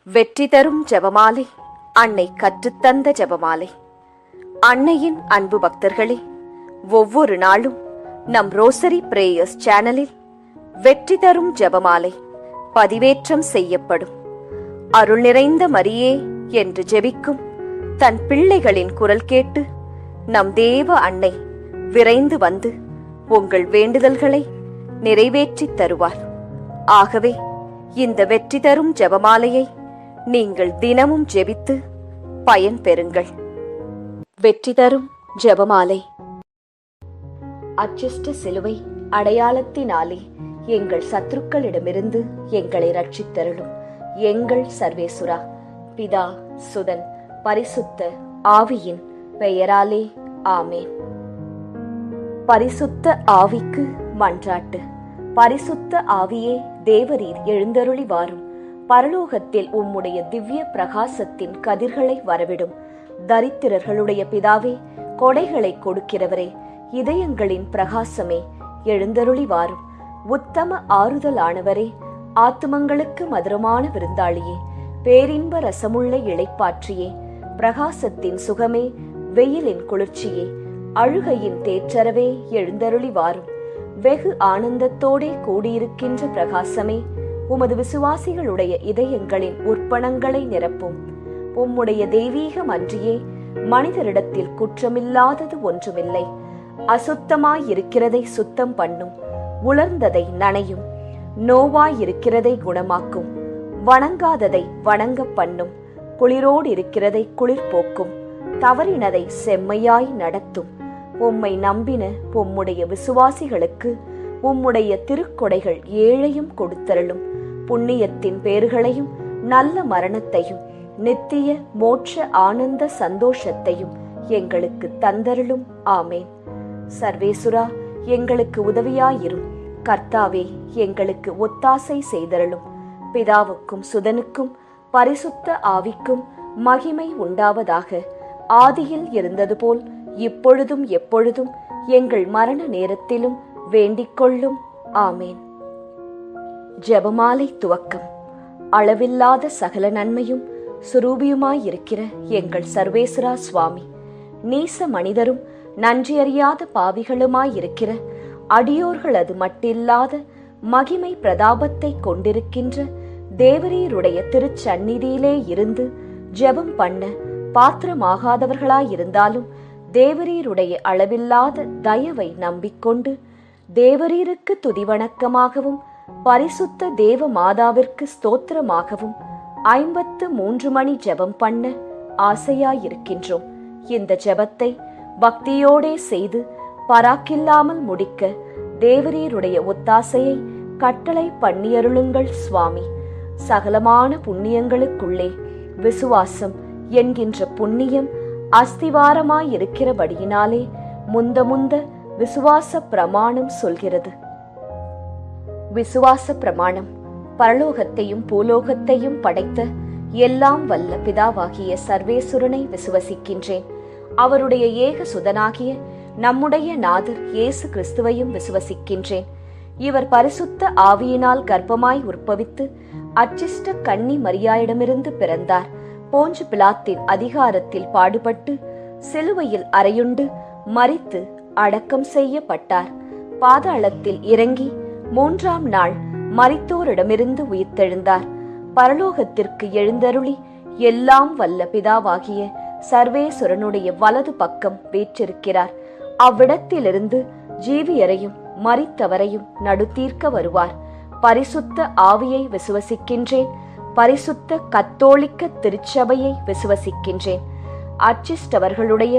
வெற்றி தரும் ஜெபமாலை, அன்னை கற்றுத்தந்த ஜெபமாலை. அன்னையின் அன்பு பக்தர்களே, ஒவ்வொரு நாளும் நம் ரோசரி பிரேயர்ஸ் சேனலில் வெற்றி தரும் ஜெபமாலை பதிவேற்றம் செய்யப்படும். அருள் நிறைந்த மரியே என்று ஜெபிக்கும் தன் பிள்ளைகளின் குரல் கேட்டு நம் தேவ அன்னை விரைந்து வந்து உங்கள் வேண்டுதல்களை நிறைவேற்றித் தருவார். ஆகவே இந்த வெற்றி தரும் ஜெபமாலையை நீங்கள் தினமும் ஜெபித்து பயன் பெறுங்கள். வெற்றி தரும் ஜெபமாலை. அச்சிஷ்ட சிலுவை அடையாளத்தினாலே எங்கள் சத்துருக்களிடமிருந்து எங்களை ரட்சித்தருளும் எங்கள் சர்வேசுரா. பிதா, சுதன், பரிசுத்த ஆவியின் பெயராலே ஆமேன். பரிசுத்த ஆவிக்கு மன்றாட்டு. பரிசுத்த ஆவியே, தேவரீர் எழுந்தருளி வாரும். பரலோகத்தில் உம்முடைய திவ்ய பிரகாசத்தின் கதிர்களை வரவிடும். தரித்திரர்களுடைய பிதாவே, கொடைகளை கொடுக்கிறவரே, இதயங்களின் பிரகாசமே, எழுந்தருளி வாரும். உத்தம ஆறுதலானவரே, ஆத்துமங்களுக்கு மதுரமான விருந்தாளியே, பேரின்ப ரசமுள்ள இளைப்பாற்றியே, பிரகாசத்தின் சுகமே, வெயிலின் குளிர்ச்சியே, அழுகையின் தேற்றரவே, எழுந்தருளி வாரும். வெகு ஆனந்தத்தோடே கூடியிருக்கின்ற பிரகாசமே, உமது விசுவாசிகளுடைய இதயங்களின் உற்பணங்களை நிரப்பும். உம்முடைய தெய்வீகம் அன்றியே மனிதரிடத்தில் குற்றமில்லாதது ஒன்றுமில்லை. அசுத்தமாயிருக்கிறதை சுத்தம் பண்ணும், உலர்ந்ததை நனையும், நோவாயிருக்கிறதை குணமாக்கும், வணங்காததை வணங்க பண்ணும், குளிரோடு இருக்கிறதை குளிர் போக்கும், தவறினதை செம்மையாய் நடத்தும். உம்மை நம்பின உம்முடைய விசுவாசிகளுக்கு உம்முடைய திருக்கொடைகள் ஏழையும் கொடுத்தருளும். புண்ணியத்தின் பேறுகளையும் நல்ல மரணத்தையும் நித்திய மோட்ச ஆனந்த சந்தோஷத்தையும் எங்களுக்கு தந்தருளும். ஆமேன். சர்வேசுரா, எங்களுக்கு உதவியாயிரும். கர்த்தாவே, எங்களுக்கு ஒத்தாசை செய்தருளும். பிதாவுக்கும் சுதனுக்கும் பரிசுத்த ஆவிக்கும் மகிமை உண்டாவதாக. ஆதியில் இருந்தது போல் இப்பொழுதும் எப்பொழுதும் எங்கள் மரண நேரத்திலும் வேண்டிக் கொள்ளும். ஆமேன். ஜெபமாலை துவக்கம். அளவில்லாத சகல நன்மையும் சுரூபியுமாயிருக்கிற எங்கள் சர்வேஸ்வரா சுவாமி, நீச மனிதரும் நன்றியறியாத பாவிகளுமாயிருக்கிற அடியோர்களது மட்டில்லாத மகிமை பிரதாபத்தை கொண்டிருக்கின்ற தேவரீருடைய திருச்சந்நிதியிலே இருந்து ஜெபம் பண்ண பாத்திரமாகாதவர்களாயிருந்தாலும் தேவரீருடைய அளவில்லாத தயவை நம்பிக்கொண்டு தேவரீருக்கு துதிவணக்கமாகவும் பரிசுத்த தேவ மாதாவிற்கு ஸ்தோத்திரமாகவும் 53 மணி ஜெபம் பண்ண ஆசையாயிருக்கின்றோம். இந்த ஜெபத்தை பக்தியோடே செய்து பராக்கில்லாமல் முடிக்க தேவரீருடைய ஒத்தாசையை கட்டளை பண்ணியருளுங்கள் சுவாமி. சகலமான புண்ணியங்களுக்குள்ளே விசுவாசம் என்கின்ற புண்ணியம் அஸ்திவாரமாயிருக்கிறபடியினாலே முந்த விசுவாச பிரமாணம் சொல்கிறது. விசுவாச பிரமாணம். பரலோகத்தையும் பூலோகத்தையும் படைத்த எல்லாம் வல்ல பிதாவாகிய சர்வேசுரனை விசுவசிக்கின்றேன். அவருடைய ஏக சுதனாகிய நம்முடைய நாதர் இயேசு கிறிஸ்துவையும் விசுவசிக்கின்றேன். இவர் பரிசுத்த ஆவியினால் கர்ப்பமாய் உற்பவித்து அச்சிஷ்ட கன்னி மரியாயிடமிருந்து பிறந்தார். போஞ்சு பிலாத்தின் அதிகாரத்தில் பாடுபட்டு சிலுவையில் அறையுண்டு மரித்து அடக்கம் செய்யப்பட்டார். பாதாளத்தில் இறங்கி 3ஆம் நாள் மரித்தோரிடமிருந்து உயிர்த்தெழுந்தார். பரலோகத்திற்கு எழுந்தருளி எல்லாம் வல்ல பிதாவாகிய சர்வேசுரனுடைய வலது பக்கம் வீற்றிருக்கிறார். அவ்விடத்திலிருந்து ஜீவியரையும் மரித்தவரையும் நடுத்தீர்க்க வருவார். பரிசுத்த ஆவியை விசுவசிக்கின்றேன். பரிசுத்த கத்தோலிக்க திருச்சபையை விசுவசிக்கின்றேன். அச்சிஷ்டவர்களுடைய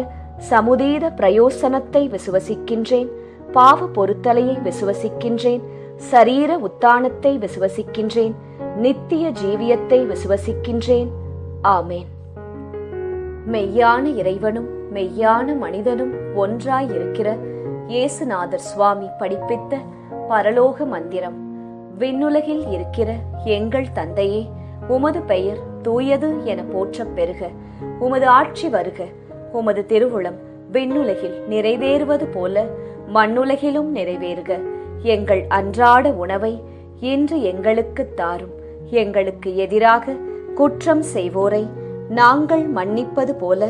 சமுதீத பிரயோசனத்தை விசுவசிக்கின்றேன். பாவ பொருத்தலையை விசுவசிக்கின்றேன். சரீர உத்தானத்தை விசுவசிக்கின்றேன். நித்திய ஜீவியத்தை விசுவசிக்கின்றேன். ஆமேன். மெய்யான இறைவனும் மெய்யான மனிதனும் ஒன்றாயிருக்கிற இயேசுநாதர் சுவாமி படிப்பித்த பரலோக மந்திரம். விண்ணுலகில் இருக்கிற எங்கள் தந்தையே, உமது பெயர் தூயது என போற்றப் பெறுக. உமது ஆட்சி வருக. உமது திருவுளம் விண்ணுலகில் நிறைவேறுவது போல மண்ணுலகிலும் நிறைவேறுக. எங்கள் அன்றாட உணவை இன்று எங்களுக்குத் தாரும். எங்களுக்கு எதிராக குற்றம் செய்வோரை நாங்கள் மன்னிப்பது போல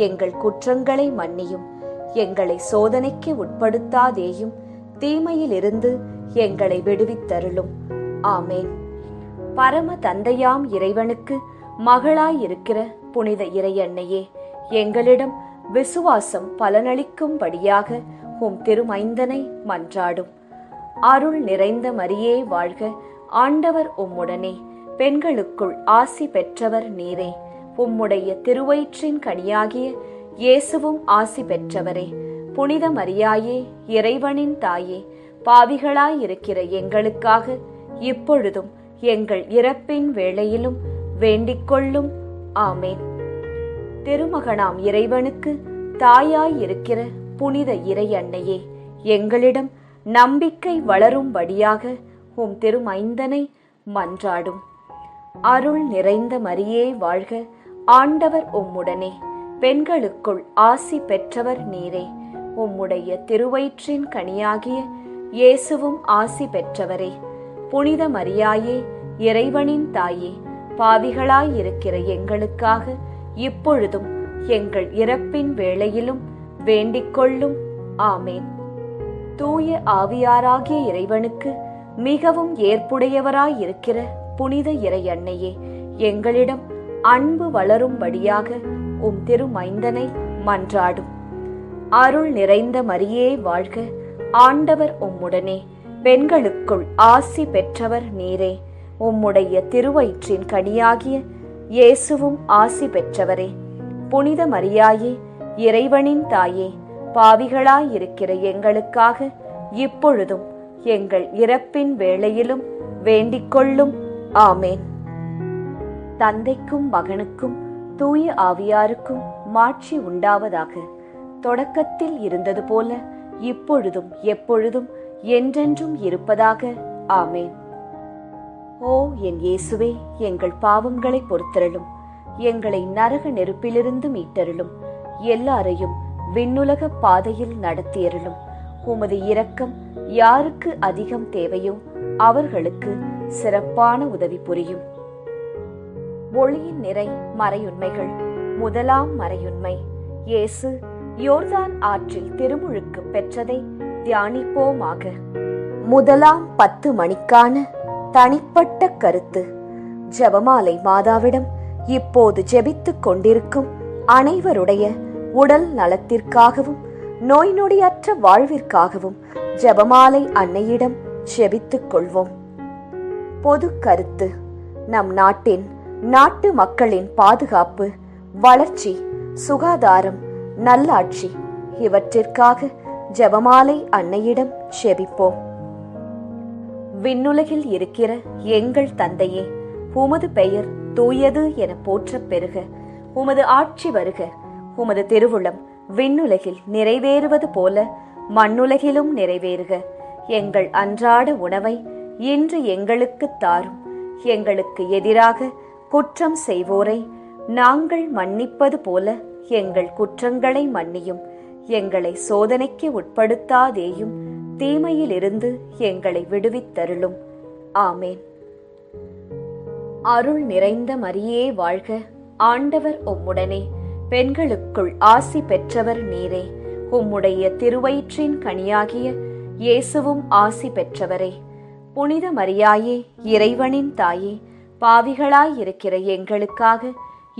எங்கள் குற்றங்களை மன்னியும். எங்களை சோதனைக்கு உட்படுத்தாதேயும், தீமையிலிருந்து எங்களை விடுவித்தருளும். ஆமேன். பரம தந்தையாம் இறைவனுக்கு மகளாயிருக்கிற புனித இறையன்னையே, எங்களிடம் விசுவாசம் பலனளிக்கும்படியாக உம் திருமைந்தனை மன்றாடும். அருள் நிறைந்த மரியே வாழ்க, ஆண்டவர் உம்முடனே, பெண்களுக்குள் ஆசி பெற்றவர் நீரே. உம்முடைய திருவயிற்றின் கனியாகிய இயேசுவும் ஆசி பெற்றவரே. புனித மரியாயே, இறைவனின் தாயே, பாவிகளாயிருக்கிற எங்களுக்காக இப்பொழுதும் எங்கள் இறப்பின் வேளையிலும் வேண்டிக்கொள்ளும். ஆமேன். திருமகனாம் இறைவனுக்கு தாயாயிருக்கிற புனித இறை அன்னையே, எங்களிடம் நம்பிக்கை வளரும்படியாக உம் திருமைந்தனை மன்றாடும். அருள் நிறைந்த மரியே வாழ்க, ஆண்டவர் உம்முடனே, பெண்களுக்குள் ஆசி பெற்றவர் நீரே. உம்முடைய திருவயிற்றின் கனியாகிய இயேசுவும் ஆசி பெற்றவரே. புனித மரியாயே, இறைவனின் தாயே, பாவிகளாயிருக்கிற எங்களுக்காக இப்பொழுதும் எங்கள் இறப்பின் வேளையிலும் வேண்டிக்கொள்ளும். ஆமேன். தூய ஆவியாராகிய இறைவனுக்கு மிகவும் ஏற்புடையவராயிருக்கிற புனித இறை அன்னையே, எங்களிடம் அன்பு வளரும்படியாக உம் திருமைந்தனை மன்றாடும். அருள் நிறைந்த மரியே வாழ்க, ஆண்டவர் உம்முடனே, பெண்களுக்குள் ஆசி பெற்றவர் நீரே. உம்முடைய திருவயிற்றின் கனியாகிய இயேசுவும் ஆசி பெற்றவரே. புனித மரியாயே, இறைவனின் தாயே, பாவிகளாயிருக்கிற எங்களுக்காக இப்பொழுதும் எங்கள் இறப்பின் வேளையிலும் வேண்டிக்கொள்ளும். ஆமேன். தந்தைக்கும் மகனுக்கும் தூய ஆவியாருக்கும் மாட்சி உண்டாவதாக. தொடக்கத்தில் இருந்தது போல இப்பொழுதும் எப்பொழுதும் என்றென்றும் இருப்பதாக. ஆமேன். ஓ என் இயேசுவே, எங்கள் பாவங்களை பொறுத்தருளும். எங்களை நரக நெருப்பிலிருந்து மீட்டருளும். எல்லாரையும் விண்ணுலக பாதையில் நடத்தியருளும். உமது இரக்கம் யாருக்கு அதிகம் தேவையோ அவர்களுக்கு சிறப்பான உதவி புரியும். ஒளியின் நிறை மறையுண்மைகள். முதலாம் மறையுண்மை, இயேசு யோர்தான் ஆற்றில் திருமுழுக்கு பெற்றதை தியானிப்போமாக. முதலாம் 10 மணிக்கான தனிப்பட்ட கருத்து. ஜெபமாலை மாதாவிடம் இப்போது ஜெபித்துக் கொண்டிருக்கும் அனைவருடைய உடல் நலத்திற்காகவும் நோய் நொடியற்ற வாழ்விற்காகவும் ஜெபமாலை அன்னையிடம் ஜெபித்துக் கொள்வோம். பொது கருத்து. நம் நாட்டு மக்களின் பாதுகாப்பு, வளர்ச்சி, சுகாதாரம், நல்லாட்சி இவற்றிற்காக ஜெபமாலை அன்னையிடம் ஜெபிப்போம். விண்ணுலகில் இருக்கிற எங்கள் தந்தையே, உமது பெயர் தூயது என போற்றப் பெறுக. உமது ஆட்சி வருக. உமது திருவுளம் விண்ணுலகில் நிறைவேறுவது போல மண்ணுலகிலும் நிறைவேறுக. எங்கள் அன்றாட உணவை இன்று எங்களுக்குத் தாரும். எங்களுக்கு எதிராக குற்றம் செய்வோரை நாங்கள் மன்னிப்பது போல எங்கள் குற்றங்களை மன்னியும். எங்களை சோதனைக்கு உட்படுத்தாதேயும், தீமையிலிருந்து எங்களை விடுவித்தருளும். ஆமேன். அருள் நிறைந்த மரியே வாழ்க, ஆண்டவர் உம்முடனே, பெண்களுக்குள் ஆசி பெற்றவர் நீரே. உம்முடைய திருவயிற்றின் கனியாகிய இயேசுவும் ஆசி பெற்றவரே. புனித மரியாயே, இறைவனின் தாயே, பாவிகளாயிருக்கிற எங்களுக்காக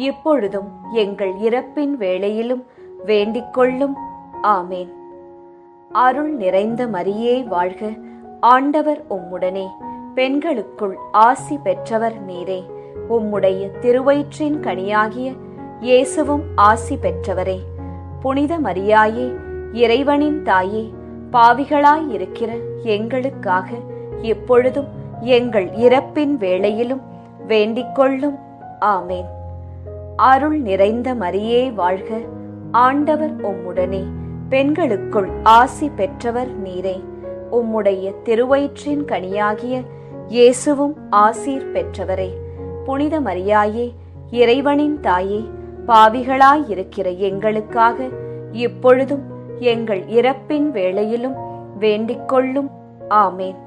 இப்பொழுதும் எங்கள் இறப்பின் வேளையிலும் வேண்டிக்கொள்ளும். ஆமேன். அருள் நிறைந்த மரியே வாழ்க, ஆண்டவர் உம்முடனே, பெண்களுக்குள் ஆசி பெற்றவர் நீரே. உம்முடைய திருவயிற்றின் கனியாகிய இயேசுவும் ஆசி பெற்றவரே. புனித மரியாயே, இறைவனின் தாயே, பாவிகளாயிருக்கிற எங்களுக்காக இப்பொழுதும் எங்கள் இறப்பின் வேளையிலும் வேண்டிக்கொள்ளும். ஆமேன். அருள் நிறைந்த மரியே வாழ்க, ஆண்டவர் உம்முடனே, பெண்களுக்குள் ஆசி பெற்றவர் நீரே. உம்முடைய திருவயிற்றின் கனியாகிய இயேசுவும் ஆசீர் பெற்றவரே. புனித மரியாயே, இறைவனின் தாயே, பாவிகளாயிருக்கிற எங்களுக்காக இப்பொழுதும் எங்கள் இறப்பின் வேளையிலும் வேண்டிக்கொள்ளும். ஆமேன்.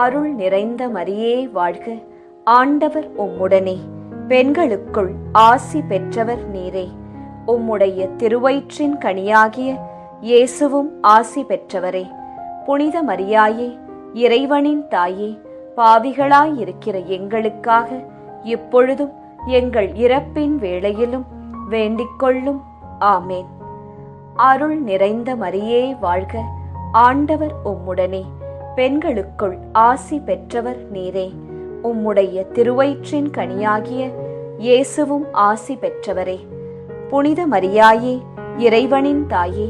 அருள் நிறைந்த மரியே வாழ்க, ஆண்டவர் உம்முடனே, பெண்களுக்குள் ஆசி பெற்றவர் நீரே. உம்முடைய திருவயிற்றின் கனியாகிய இயேசுவும் ஆசி பெற்றவரே. புனித மரியாயே, இறைவனின் தாயே, பாவிகளாயிருக்கிற எங்களுக்காக இப்பொழுதும் எங்கள் இறப்பின் வேளையிலும் வேண்டிக்கொள்ளும். ஆமேன். அருள் நிறைந்த மரியே வாழ்க, ஆண்டவர் உம்முடனே. பெண்களுக்குள் ஆசி பெற்றவர் நீரே. உம்முடைய திருவயிற்றின் கனியாகிய இயேசுவும் ஆசி பெற்றவரே. புனித மரியாயே, இறைவனின் தாயே,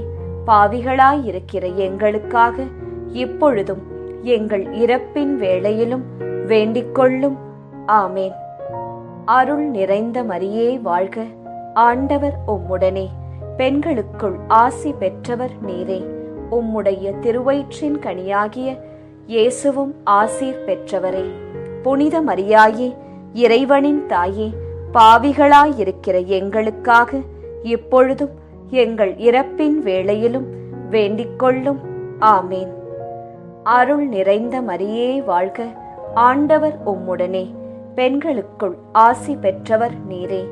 பாவிகளாயிருக்கிற எங்களுக்காக இப்பொழுதும் எங்கள் இறப்பின் வேளையிலும் வேண்டிக்கொள்ளும். ஆமேன். அருள் நிறைந்த மரியே வாழ்க, ஆண்டவர் உம்முடனே. பெண்களுக்குள் ஆசி பெற்றவர் நீரே. உம்முடைய திருவயிற்றின் கனியாகிய இயேசுவும் ஆசீர் பெற்றவரே. புனித மரியாயே, இறைவனின் தாயே, பாவிகளாயிருக்கிற எங்களுக்காக இப்பொழுதும் எங்கள் இறப்பின் வேளையிலும் வேண்டிக்கொள்ளும். ஆமேன். அருள் நிறைந்த மரியே வாழ்க, ஆண்டவர் உம்முடனே. பெண்களுக்குள் ஆசி பெற்றவர் நீரே.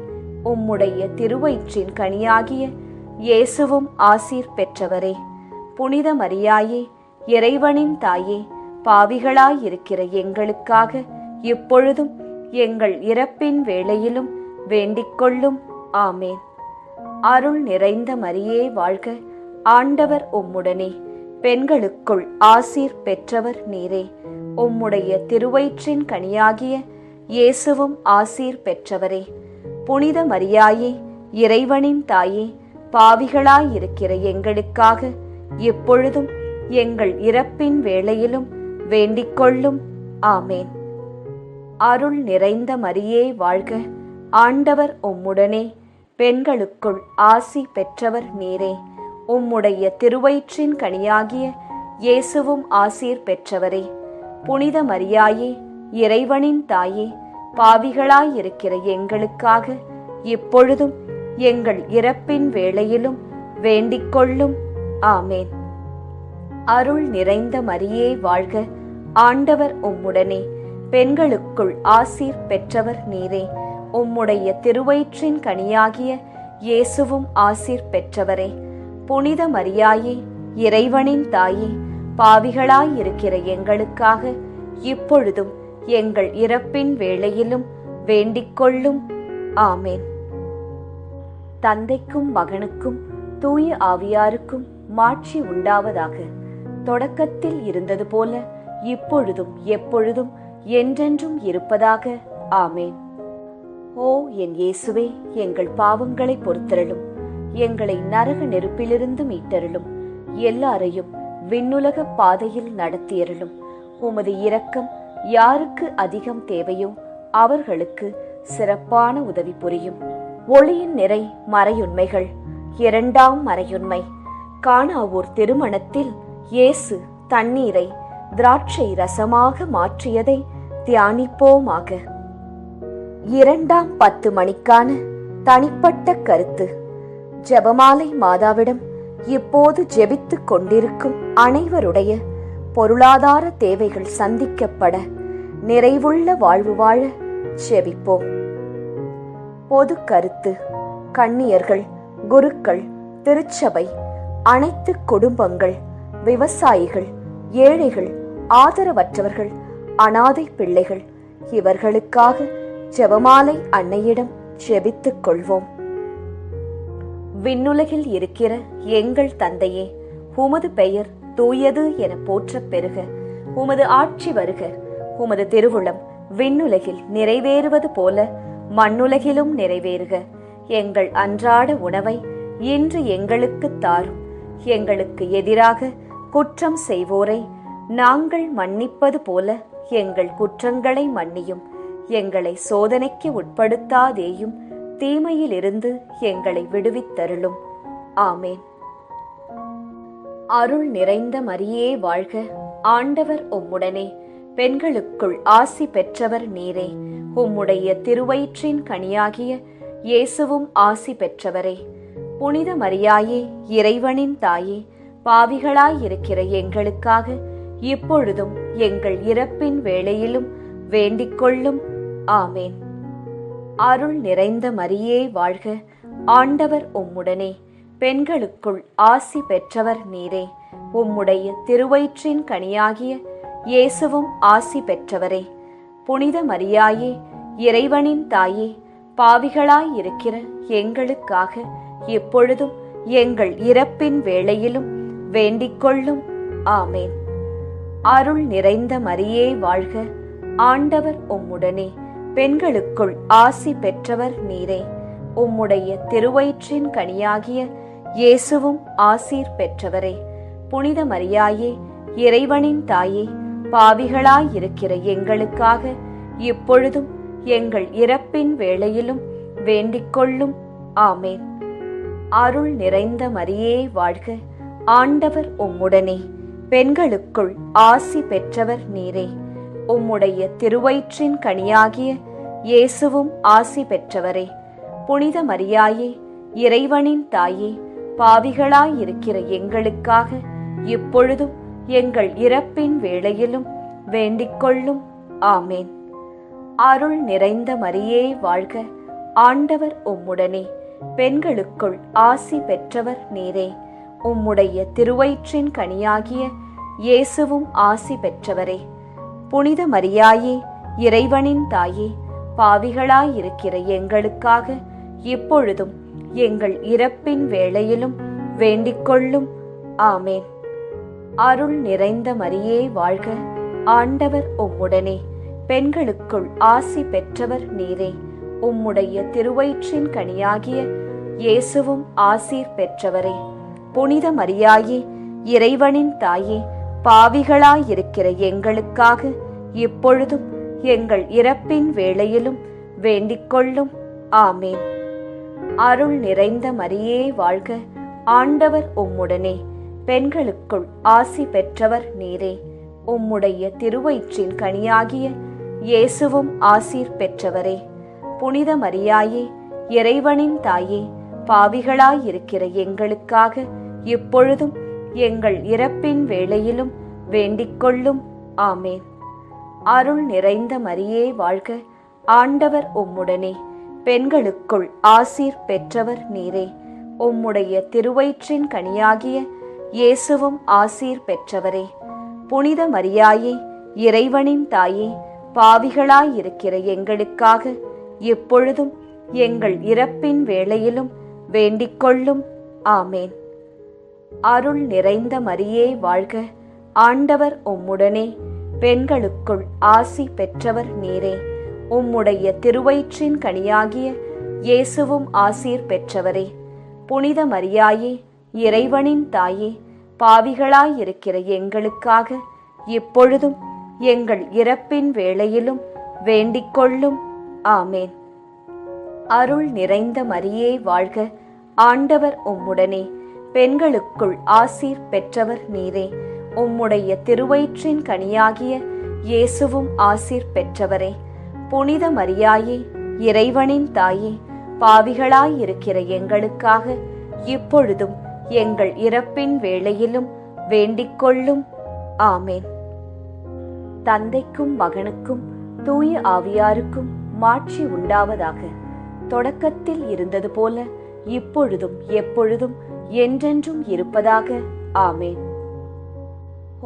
உம்முடைய திருவயிற்றின் கனியாகிய இயேசுவும் ஆசீர் பெற்றவரே. புனித மரியாயே, இறைவனின் தாயே, பாவிகளாயிருக்கிற எங்களுக்காக இப்பொழுதும் எங்கள் இறப்பின் வேளையிலும் வேண்டிக்கொள்ளும். ஆமேன். அருள் நிறைந்த மரியே வாழ்க, ஆண்டவர் உம்முடனே. பெண்களுக்குள் ஆசீர் பெற்றவர் நீரே. உம்முடைய திருவயிற்றின் கனியாகிய இயேசுவும் ஆசீர் பெற்றவரே. புனித மரியாயே, இறைவனின் தாயே, பாவிகளாயிருக்கிற எங்களுக்காக இப்பொழுதும் எங்கள் இறப்பின் வேளையிலும் வேண்டிக்கொள்ளும். ஆமேன். அருள் நிறைந்த மரியே வாழ்க, ஆண்டவர் உம்முடனே. பெண்களுக்குள் ஆசி பெற்றவர் நீரே. உம்முடைய திருவயிற்றின் கனியாகிய இயேசுவும் ஆசீர் பெற்றவரே. புனித மரியாயே, இறைவனின் தாயே, பாவிகளாயிருக்கிற எங்களுக்காக இப்பொழுதும் எங்கள் இறப்பின் வேளையிலும் வேண்டிக்கொள்ளும். ஆமேன். அருள் நிறைந்த மரியே வாழ்க, ஆண்டவர் உம்முடனே. பெண்களுக்குள் ஆசீர் பெற்றவர் நீரே. உம்முடைய திருவயிற்றின் கனியாகிய இயேசுவும் ஆசீர் பெற்றவரே. புனித மரியாயே, இறைவனின் தாயே, பாவிகளாயிருக்கிற எங்களுக்காக இப்பொழுதும் எங்கள் இறப்பின் வேளையிலும் வேண்டிக்கொள்ளும். ஆமேன். தந்தைக்கும் மகனுக்கும் தூய ஆவியாருக்கும் மாட்சி உண்டாவதாக. தொடக்கத்தில் இருந்தது போல இப்பொழுதும் எப்பொழுதும் என்றென்றும் இருப்பதாக. ஆமேன். ஓ என் இயேசுவே, எங்கள் பாவங்களை பொறுத்தருளும். எங்களை நரக நெருப்பிலிருந்து மீட்டருளும். எல்லாரையும் விண்ணுலக பாதையில் நடத்தியருளும். உமது இரக்கம் யாருக்கு அதிகம் தேவையோ அவர்களுக்கு சிறப்பான உதவி புரியும். ஒளியின் நிறை மறையுண்மைகள். இரண்டாம் மறையுண்மை. கானாவூர் திருமணத்தில் இயேசு தண்ணீரை திராட்சை ரசமாக மாற்றியதை தியானிப்போமாக. இரண்டாம் 10 மணிக்கான தனிப்பட்ட கருத்து. ஜெபமாலை மாதாவிடம் இப்போது ஜெபித்துக் கொண்டிருக்கும் அனைவருடைய பொருளாதார தேவைகள் சந்திக்கப்பட நிறைவுள்ள வாழ்வு வாழ ஜெபிப்போம். பொது கருத்து. கன்னியர்கள், குருக்கள், திருச்சபை, அனைத்து குடும்பங்கள், விவசாயிகள், ஏழைகள், ஆதரவற்றவர்கள், அனாதை பிள்ளைகள் இவர்களுக்காக ஜெபமாலை அன்னையிடம் ஜெபித்துக் கொள்வோம். விண்ணுலகில் இருக்கிற எங்கள் தந்தையே, உமது பெயர் தூயது என போற்றப் பெறுக. உமது ஆட்சி வருக. உமது திருவுளம் விண்ணுலகில் நிறைவேறுவது போல மண்ணுலகிலும் நிறைவேறுக. எங்கள் அன்றாட உணவை இன்று எங்களுக்கு தாரும். எங்களுக்கு எதிராக குற்றம் செய்வோரை நாங்கள் மன்னிப்பது போல எங்கள் குற்றங்களை மன்னியும். எங்களை சோதனைக்கு உட்படுத்தாதேயும், தீமையிலிருந்து எங்களை விடுவித்தருளும். ஆமேன். அருள் நிறைந்த மரியே வாழ்க, ஆண்டவர் உம்முடனே. பெண்களுக்குள் ஆசி பெற்றவர் நீரே. உம்முடைய திருவயிற்றின் கனியாகிய இயேசுவும் ஆசி பெற்றவரே. புனித மரியாயே, இறைவனின் தாயே, பாவிகளாயிருக்கிற எங்களுக்காக இப்பொழுதும் எங்கள் இறப்பின் வேளையிலும் வேண்டிக்கொள்ளும். ஆமேன். அருள் நிறைந்த மரியே வாழ்க, ஆண்டவர் உம்முடனே, பெண்களுக்குள் ஆசி பெற்றவர் நீரே. உம்முடைய திருவயிற்றின் கனியாகிய இயேசுவும் ஆசி பெற்றவரே. புனித மரியாயே, இறைவனின் தாயே, பாவிகளாயிருக்கிற எங்களுக்காக எப்பொழுதும் எங்கள் இறப்பின் வேளையிலும் வேண்டிக்கொள்ளும். ஆமேன். அருள் நிறைந்த மரியே வாழ்க, ஆண்டவர் உம்முடனே, பெண்களுக்குள் ஆசி பெற்றவர் நீரே. உம்முடைய திருவயிற்றின் கனியாகிய இயேசுவும் ஆசீர் பெற்றவரே. புனித மரியாயே, இறைவனின் தாயே, பாவிகளாயிருக்கிற எங்களுக்காக இப்பொழுதும் எங்கள் இறப்பின் வேளையிலும் வேண்டிக்கொள்ளும். ஆமேன். அருள் நிறைந்த மரியே வாழ்க, ஆண்டவர் உம்முடனே, பெண்களுக்குள் ஆசி பெற்றவர் நீரே. உம்முடைய திருவயிற்றின் கனியாகிய இயேசுவும் ஆசி பெற்றவரே. புனித மரியாயே, இறைவனின் தாயே, பாவிகளாயிருக்கிற எங்களுக்காக இப்பொழுதும் எங்கள் இறப்பின் வேளையிலும் வேண்டிக்கொள்ளும். ஆமேன். அருள் நிறைந்த மரியே வாழ்க, ஆண்டவர் உம்முடனே, பெண்களுக்குள் ஆசி பெற்றவர் நீரே. உம்முடைய திருவயிற்றின் கனியாகிய இயேசுவும் ஆசி பெற்றவரே. புனித மரியாயே, இறைவனின் தாயே, பாவிகளாயிருக்கிற எங்களுக்காக இப்பொழுதும் எங்கள் இறப்பின் வேளையிலும் வேண்டிக்கொள்ளும். ஆமேன். அருள் நிறைந்த மரியே வாழ்க, ஆண்டவர் உம்முடனே, பெண்களுக்குள் ஆசி பெற்றவர் நீரே. உம்முடைய திருவயிற்றின் கனியாகிய இயேசுவும் ஆசீர் பெற்றவரே. புனித மரியாயே, இறைவனின் தாயே, பாவிகளாயிருக்கிற எங்களுக்காக இப்பொழுதும் எங்கள் இறப்பின் வேளையிலும் வேண்டிக்கொள்ளும். ஆமேன். அருள் நிறைந்த மரியே வாழ்க, ஆண்டவர் உம்முடனே, பெண்களுக்குள் ஆசி பெற்றவர் நீரே. உம்முடைய திருவயிற்றின் கனியாகிய இயேசுவும் ஆசீர் பெற்றவரே. புனித மரியாயே, இறைவனின் தாயே, பாவிகளாயிருக்கிற எங்களுக்காக இப்பொழுதும் எங்கள் இறப்பின் வேளையிலும் வேண்டிக்கொள்ளும். ஆமேன். அருள் நிறைந்த மரியே வாழ்க, ஆண்டவர் உம்முடனே, பெண்களுக்குள் ஆசீர் பெற்றவர் நீரே. உம்முடைய திருவயிற்றின் கனியாகிய இயேசுவும் ஆசீர் பெற்றவரே. புனித மரியாயே, இறைவனின் தாயே, பாவிகளாயிருக்கிற எங்களுக்காக எப்பொழுதும் எங்கள் இறப்பின் வேளையிலும் வேண்டிக்கொள்ளும். ஆமேன். அருள் நிறைந்த மரியே வாழ்க, ஆண்டவர் உம்முடனே, பெண்களுக்குள் ஆசி பெற்றவர் நீரே. உம்முடைய திருவயிற்றின் கனியாகிய இயேசுவும் ஆசீர் பெற்றவரே. புனித மரியாயே, இறைவனின் தாயே, பாவிகளாயிருக்கிற எங்களுக்காக இப்பொழுதும் எங்கள் இறப்பின் வேளையிலும் வேண்டிக்கொள்ளும். ஆமேன். அருள் நிறைந்த மரியே வாழ்க, ஆண்டவர் உம்முடனே, பெண்களுக்குள் ஆசீர் பெற்றவர் நீரே. உம்முடைய திருவயிற்றின் கனியாகிய இயேசுவும் ஆசீர் பெற்றவரே. புனித மரியாயே, இறைவனின் தாயே, பாவிகளாயிருக்கிற எங்களுக்காக இப்பொழுதும் எங்கள் இறப்பின் வேளையிலும் வேண்டிக்கொள்ளும். ஆமேன். தந்தைக்கும் மகனுக்கும் தூய ஆவியாருக்கும் மாட்சி உண்டாவதாக. தொடக்கத்தில் இருந்தது போல இப்பொழுதும் எப்பொழுதும் என்றென்றும் இருப்பதாக. ஆமேன்.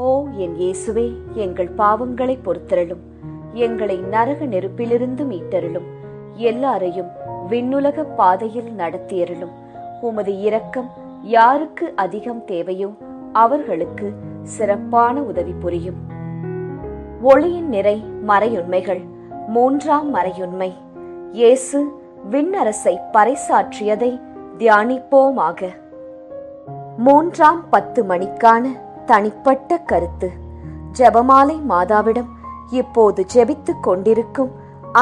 ஓ என் இயேசுவே, எங்கள் பாவங்களை பொறுத்தருளும், எங்களை நரக நெருப்பிலிருந்து மீட்டருளும், எல்லாரையும் விண்ணுலக பாதையில் நடத்தியருளும். உமது இரக்கம் யாருக்கு அதிகம் தேவையோ அவர்களுக்கு சிறப்பான உதவி புரியும். ஒளியின் நிறை மறையுண்மைகள். மூன்றாம் மறையுண்மை, இயேசு விண்ணரசை பறைசாற்றியதை தியானிப்போமாக. மூன்றாம் 10 மணிக்கான தனிப்பட்ட கருத்து. ஜெபமாலை மாதாவிடம் இப்போது ஜெபித்துக் கொண்டிருக்கும்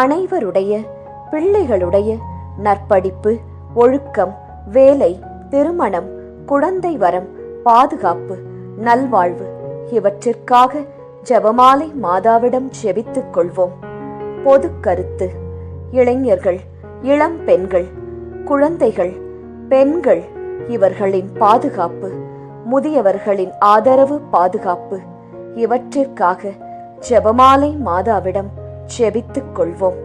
அனைவருடைய பிள்ளைகளுடைய நற்படிப்பு, ஒழுக்கம், வேலை, திருமணம், குழந்தை வரம், பாதுகாப்பு, நல்வாழ்வு இவற்றிற்காக ஜெபமாலை மாதாவிடம் ஜெபித்துக் கொள்வோம். பொது கருத்து. இளைஞர்கள், இளம் பெண்கள், குழந்தைகள், பெண்கள் இவர்களின் பாதுகாப்பு, முதியவர்களின் ஆதரவு, பாதுகாப்பு இவற்றிற்காக ஜெபமாலை மாதாவிடம் ஜெபித்துக் கொள்வோம்.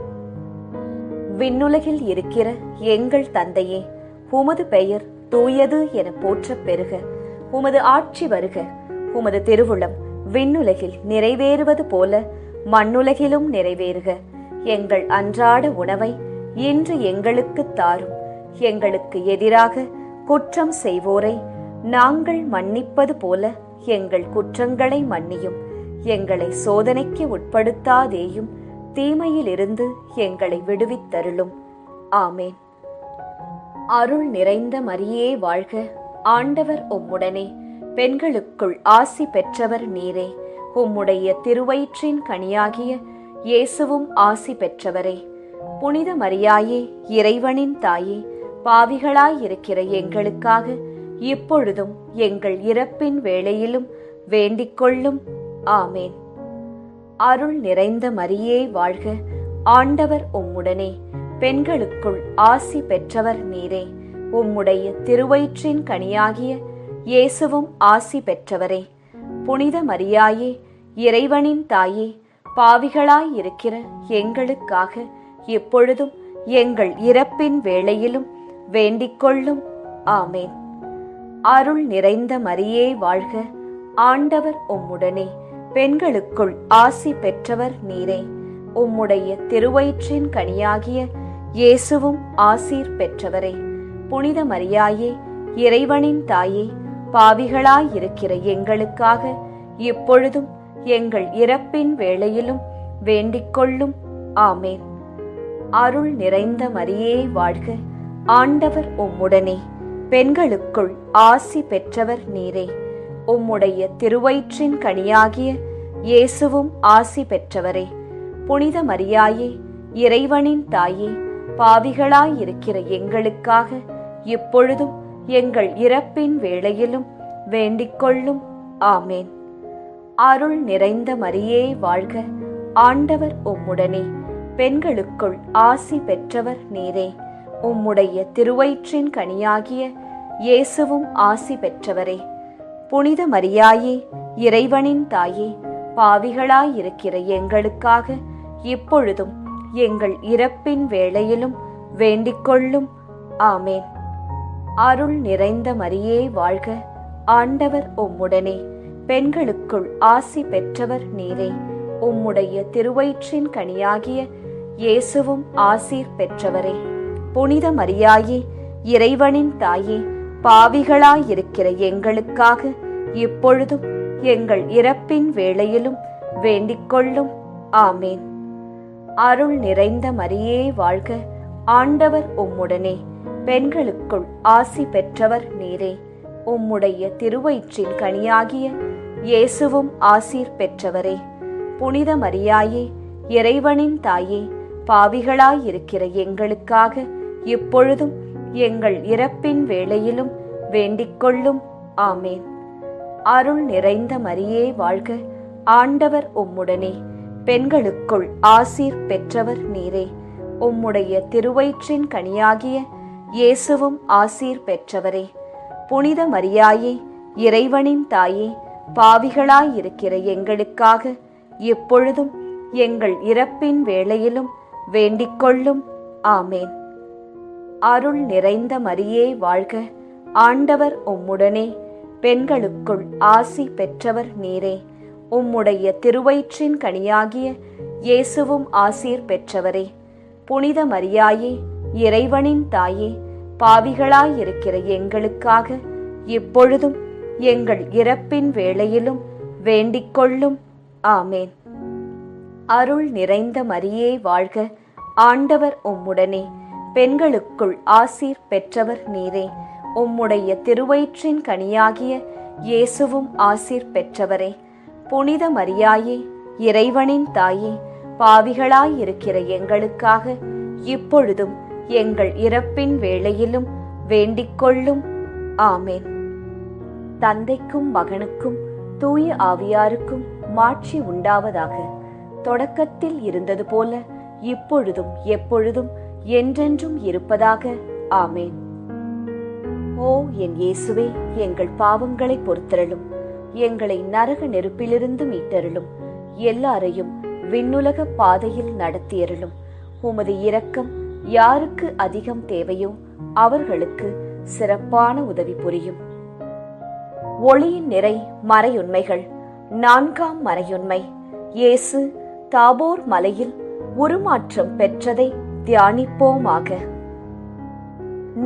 விண்ணுலகில் இருக்கிற எங்கள் தந்தையே, உமது பெயர் தூயது என போற்றப் பெறுக. உமது ஆட்சி வருக. உமது திருவுளம் விண்ணுலகில் நிறைவேறுவது போல மண்ணுலகிலும் நிறைவேறுக. எங்கள் அன்றாட உணவை இன்று எங்களுக்கு தாரும். எங்களுக்கு எதிராக குற்றம் செய்வோரை நாங்கள் மன்னிப்பது போல எங்கள் குற்றங்களை மன்னியும். எங்களை சோதனைக்கு உட்படுத்தாதேயும், தீமையிலிருந்து எங்களை விடுவித்தருளும். ஆமேன். அருள் நிறைந்த மரியே வாழ்க. ஆண்டவர் உம்முடனே, பெண்களுக்குள் ஆசி பெற்றவர் நீரே. உம்முடைய திருவயிற்றின் கனியாகிய இயேசுவும் ஆசி பெற்றவரே. புனித மரியாயே, இறைவனின் தாயே, பாவிகளாயிருக்கிற எங்களுக்காக இப்பொழுதும் எங்கள் இறப்பின் வேளையிலும் வேண்டிக்கொள்ளும். ஆமேன். அருள் நிறைந்த மரியே வாழ்க. ஆண்டவர் உம்முடனே, பெண்களுக்குள் ஆசி பெற்றவர் நீரே. உம்முடைய திருவயிற்றின் கனியாகிய இயேசுவும் ஆசி பெற்றவரே. புனித மரியாயே, இறைவனின் தாயே, பாவிகளாயிருக்கிற எங்களுக்காக இப்பொழுதும் எங்கள் இறப்பின் வேளையிலும் வேண்டிக்கொள்ளும். ஆமேன். அருள் நிறைந்த மரியே வாழ்க. ஆண்டவர் உம்முடனே, பெண்களுக்குள் ஆசி பெற்றவர் நீரே. உம்முடைய திருவயிற்றின் கனியாகிய இயேசுவும் ஆசீர் பெற்றவரே. புனித மரியாயே, இறைவனின் தாயே, பாவிகளாயிருக்கிற எங்களுக்காக இப்பொழுதும் எங்கள் இறப்பின் வேளையிலும் வேண்டிக்கொள்ளும். ஆமேன். அருள் நிறைந்த மரியே வாழ்க. ஆண்டவர் உம்முடனே, பெண்களுக்குள் ஆசி பெற்றவர் நீரே. உம்முடைய திருவயிற்றின் கனியாகிய இயேசுவும் ஆசி பெற்றவரே. புனித மரியாயே, இறைவனின் தாயே, பாவிகளாயிருக்கிற எங்களுக்காக இப்பொழுதும் எங்கள் இறப்பின் வேளையிலும் வேண்டிக்கொள்ளும். ஆமேன். அருள் நிறைந்த மரியே வாழ்க. ஆண்டவர் உம்முடனே, பெண்களுக்குள் ஆசி பெற்றவர் நீரே. உம்முடைய திருவயிற்றின் கனியாகிய இயேசுவும் ஆசி பெற்றவரே. புனித மரியாயே, இறைவனின் தாயே, பாவிகளாயிருக்கிற எங்களுக்காக இப்பொழுதும் எங்கள் இறப்பின் வேளையிலும் வேண்டிக்கொள்ளும். ஆமேன். அருள் நிறைந்த மரியே வாழ்க. ஆண்டவர் உம்முடனே, பெண்களுக்குள் ஆசி பெற்றவர் நீரே. உம்முடைய திருவயிற்றின் கனியாகிய இயேசுவும் ஆசீர் பெற்றவரே. புனித மரியாயே, இறைவனின் தாயே, பாவிகளாயிருக்கிற எங்களுக்காக இப்பொழுதும் எங்கள் இறப்பின் வேளையிலும் வேண்டிக்கொள்ளும். ஆமேன். அருள் நிறைந்த மரியே வாழ்க. ஆண்டவர் உம்முடனே, பெண்களுக்குள் ஆசி பெற்றவர் நீரே. உம்முடைய திருவயிற்றின் கனியாகிய இயேசுவும் ஆசீர் பெற்றவரே. புனித மரியாயே, இறைவனின் தாயே, பாவிகளாயிருக்கிற எங்களுக்காக இப்பொழுதும் எங்கள் இறப்பின் வேளையிலும் வேண்டிக்கொள்ளும். ஆமேன். அருள் நிறைந்த மரியே வாழ்க. ஆண்டவர் உம்முடனே, பெண்களுக்குள் ஆசீர் பெற்றவர் நீரே. உம்முடைய திருவயிற்றின் கனியாகிய இயேசுவும் ஆசீர் பெற்றவரே. புனித மரியாயே, இறைவனின் தாயே, பாவிகளாயிருக்கிற எங்களுக்காக இப்பொழுதும் எங்கள் இறப்பின் வேளையிலும் வேண்டிக்கொள்ளும். ஆமேன். அருள் நிறைந்த மரியே வாழ்க. ஆண்டவர் உம்முடனே, பெண்களுக்குள் ஆசி பெற்றவர் நீரே. உம்முடைய திருவயிற்றின் கனியாகிய இயேசுவும் ஆசீர் பெற்றவரே. புனித மரியாயே, இறைவனின் தாயே, பாவிகளாயிருக்கிற எங்களுக்காக இப்பொழுதும் எங்கள் இறப்பின் வேளையிலும் வேண்டிக்கொள்ளும். ஆமேன். அருள் நிறைந்த மரியே வாழ்க. ஆண்டவர் உம்முடனே, பெண்களுக்குள் ஆசீர் பெற்றவர் நீரே. உம்முடைய திருவயிற்றின் கனியாகிய இயேசுவும் ஆசீர் பெற்றவரே. புனித மரியாயே, இறைவனின் தாயே, பாவிகளாயிருக்கிற எங்களுக்காக இப்பொழுதும் எங்கள் இறப்பின் வேளையிலும் வேண்டிக்கொள்ளும். ஆமேன். தந்தைக்கும் மகனுக்கும் தூய ஆவியாருக்கும் மாட்சி உண்டாவதாக. தொடக்கத்தில் இருந்தது போல இப்பொழுதும் எப்பொழுதும் என்றென்றும் இருப்பதாக. ஆமேன். ஓ என் இயேசுவே, எங்கள் பாவங்களை பொறுத்தருளும். எங்களை நரக நெருப்பிலிருந்து மீட்டருளும். எல்லாரையும் விண்ணுலக பாதையில் நடத்தியருளும். உமது இரக்கம் யாருக்கு அதிகம் தேவையோ அவர்களுக்கு சிறப்பான உதவி புரியும். ஒளியின் நிறை மறையுண்மைகள். 4ஆம் மறையுண்மை, இயேசு தாபோர் மலையில் உருமாற்றம் பெற்றதை தியானிப்போமாக.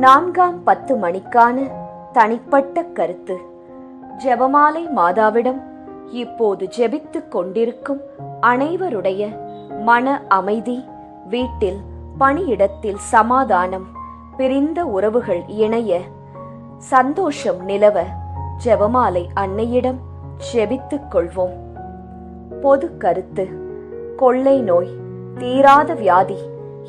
4ஆம் 10 மணிக்கான தனிப்பட்ட கருத்து. ஜெபமாலை மாதாவிடம் இப்போது ஜெபித்துக் கொண்டிருக்கும் அனைவருடைய மன அமைதி, வீட்டில் பணியிடத்தில் சமாதானம், பிரிந்த உறவுகள் இணைய, சந்தோஷம் நிலவ ஜெபமாலை அன்னையிடம் ஜெபித்துக் கொள்வோம். பொது கருத்து. கொள்ளை நோய், தீராத வியாதி,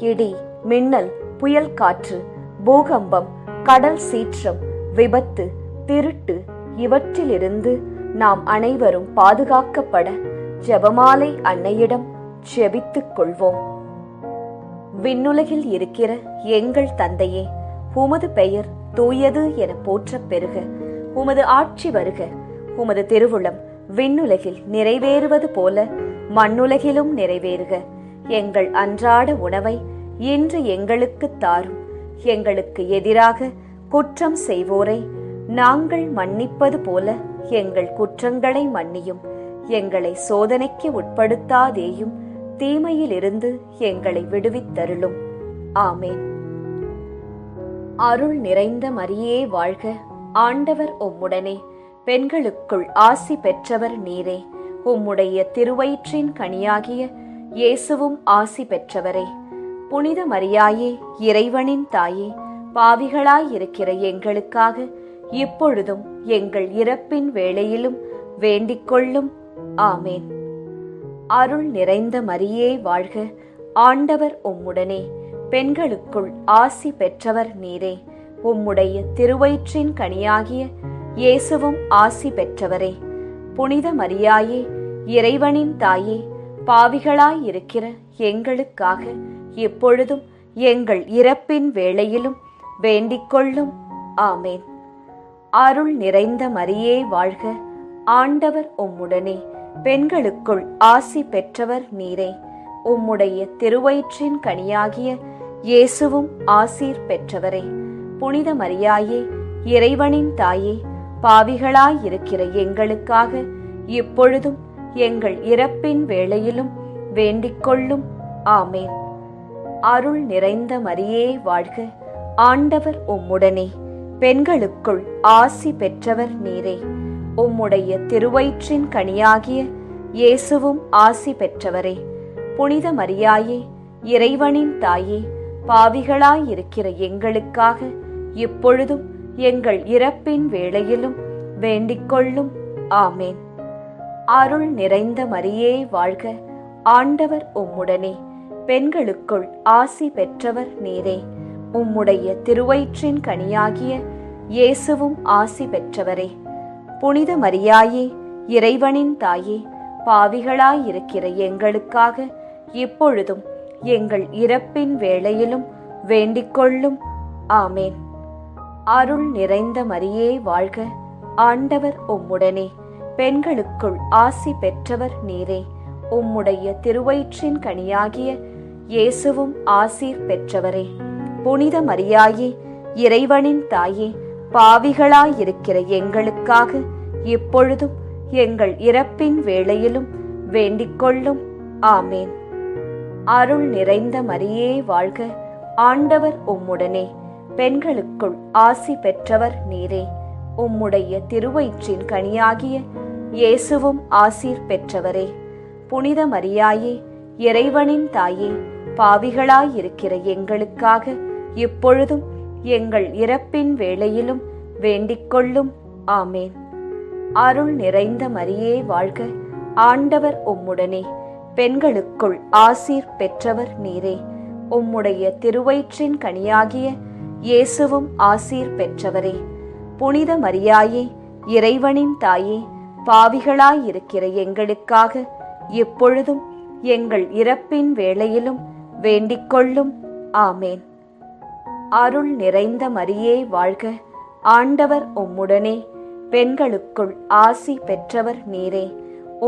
இடி, மின்னல், புயல் காற்று, பூகம்பம், கடல் சீற்றம், விபத்து, திருட்டு இவற்றிலிருந்து நாம் அனைவரும் பாதுகாக்கப்பட ஜெபமாலை அன்னையிடம் ஜெபித்துக் கொள்வோம். விண்ணுலகில் இருக்கிற எங்கள் தந்தையே, உமது பெயர் தூயது என போற்றப் பெறுக. உமது ஆட்சி வருக. உமது திருவுளம் விண்ணுலகில் நிறைவேறுவது போல மண்ணுலகிலும் நிறைவேறுக. எங்கள் அன்றாட உணவை இன்று எங்களுக்கு தாரும். எங்களுக்கு எதிராக குற்றம் செய்வோரை நாங்கள் மன்னிப்பது போல எங்கள் குற்றங்களை மன்னியும். எங்களை சோதனைக்கு உட்படுத்தாதேயும், தீமையிலிருந்து எங்களை விடுவித்தருளும். ஆமேன். அருள் நிறைந்த மரியே வாழ்க. ஆண்டவர் உம்முடனே, பெண்களுக்குள் ஆசி பெற்றவர் நீரே. உம்முடைய திருவயிற்றின் கனியாகிய இயேசுவும் ஆசி பெற்றவரே. புனித மரியாயே, இறைவனின் தாயே, பாவிகளாயிருக்கிற எங்களுக்காக இப்பொழுதும் எங்கள் இறப்பின் வேளையிலும் வேண்டிக் கொள்ளும். ஆமேன். அருள் நிறைந்த மரியே வாழ்க. ஆண்டவர் உம்முடனே, பெண்களுக்குள் ஆசி பெற்றவர் நீரே. உம்முடைய திருவயிற்றின் கனியாகிய இயேசுவும் ஆசி பெற்றவரே. புனித மரியாயே, இறைவனின் தாயே, பாவிகளாயிருக்கிற எங்களுக்காக இப்பொழுதும் எங்கள் இறப்பின் வேளையிலும் வேண்டிக் கொள்ளும். ஆமேன். அருள் நிறைந்த மரியே வாழ்க. ஆண்டவர் உம்முடனே, பெண்களுக்குள் ஆசி பெற்றவர் நீரே. உம்முடைய திருவயிற்றின் கனியாகிய இயேசுவும் ஆசீர் பெற்றவரே. புனித மரியாயே, இறைவனின் தாயே, பாவிகளாயிருக்கிற எங்களுக்காக இப்பொழுதும் எங்கள் இறப்பின் வேளையிலும் வேண்டிக் கொள்ளும். ஆமேன். அருள் நிறைந்த மரியே வாழ்க. ஆண்டவர் உம்முடனே, பெண்களுக்குள் ஆசி பெற்றவர் நீரே. உம்முடைய திருவயிற்றின் கனியாகிய இயேசுவும் ஆசி பெற்றவரே. புனித மரியாயே, இறைவனின் தாயே, பாவிகளாயிருக்கிற எங்களுக்காக இப்பொழுதும் எங்கள் இறப்பின் வேளையிலும் வேண்டிக் கொள்ளும். ஆமேன். அருள் நிறைந்த மரியே வாழ்க. ஆண்டவர் உம்முடனே, பெண்களுக்குள் ஆசி பெற்றவர் நீரே. உம்முடைய திருவயிற்றின் கனியாகிய இயேசுவும் ஆசி பெற்றவரே. புனித மரியாயே, இறைவனின் தாயே, பாவிகளாயிருக்கிற எங்களுக்காக இப்பொழுதும் எங்கள் இறப்பின் வேளையிலும் வேண்டிக் கொள்ளும். ஆமேன். அருள் நிறைந்த மரியே வாழ்க. ஆண்டவர் உம்முடனே, பெண்களுக்குள் ஆசி பெற்றவர் நீரே. உம்முடைய திருவயிற்றின் கனியாகிய இயேசுவும் ஆசீர் பெற்றவரே. புனித மரியாயே, இறைவனின் தாயே, பாவிகளாயிருக்கிற எங்களுக்காக இப்பொழுதும் எங்கள் இறப்பின் வேளையிலும் வேண்டிக் கொள்ளும். ஆமேன். அருள் நிறைந்த மரியே வாழ்க. ஆண்டவர் உம்முடனே, பெண்களுக்குள் ஆசி பெற்றவர் நீரே. உம்முடைய திருவயிற்றின் கனியாகிய இயேசுவும் ஆசீர் பெற்றவரே. புனித மரியாயே, இறைவனின் தாயே, பாவிகளாயிருக்கிற எங்களுக்காக இப்பொழுதும் எங்கள் இறப்பின் வேளையிலும் வேண்டிக் கொள்ளும். ஆமேன். அருள் நிறைந்த மரியே வாழ்க. ஆண்டவர் உம்முடனே, பெண்களுக்குள் ஆசீர் பெற்றவர் நீரே. உம்முடைய திருவயிற்றின் கனியாகிய இயேசுவும் ஆசீர் பெற்றவரே. புனித மரியாயே, இறைவனின் தாயே, பாவிகளாயிருக்கிற எங்களுக்காக இப்பொழுதும் எங்கள் இறப்பின் வேளையிலும் வேண்டிக் கொள்ளும். ஆமேன். அருள் நிறைந்த மரியே வாழ்க. ஆண்டவர் உம்முடனே, பெண்களுக்குள் ஆசி பெற்றவர் நீரே.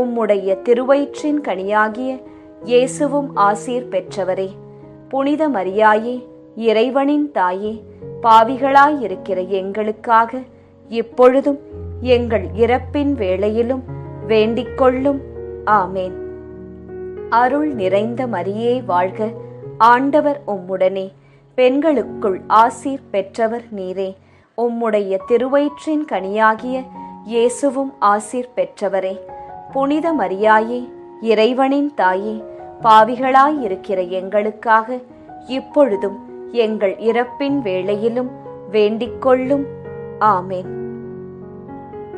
உம்முடைய திருவயிற்றின் கனியாகிய இயேசுவும் ஆசீர் பெற்றவரே. புனித மரியாயே, இறைவனின் தாயே, பாவிகளாயிருக்கிற எங்களுக்காக இப்பொழுதும் எங்கள் இறப்பின் வேளையிலும் வேண்டிக் கொள்ளும். ஆமேன். அருள் நிறைந்த மரியே வாழ்க, ஆண்டவர் உம்முடனே, பெண்களுக்குள் ஆசீர் பெற்றவர் நீரே. உம்முடைய திருவயிற்றின் கனியாகிய இயேசுவும் ஆசீர் பெற்றவரே. புனித மரியாயே, இறைவனின் தாயே, பாவிகளாயிருக்கிற எங்களுக்காக இப்பொழுதும் எங்கள் இறப்பின் வேளையிலும் வேண்டிக் கொள்ளும். ஆமேன்.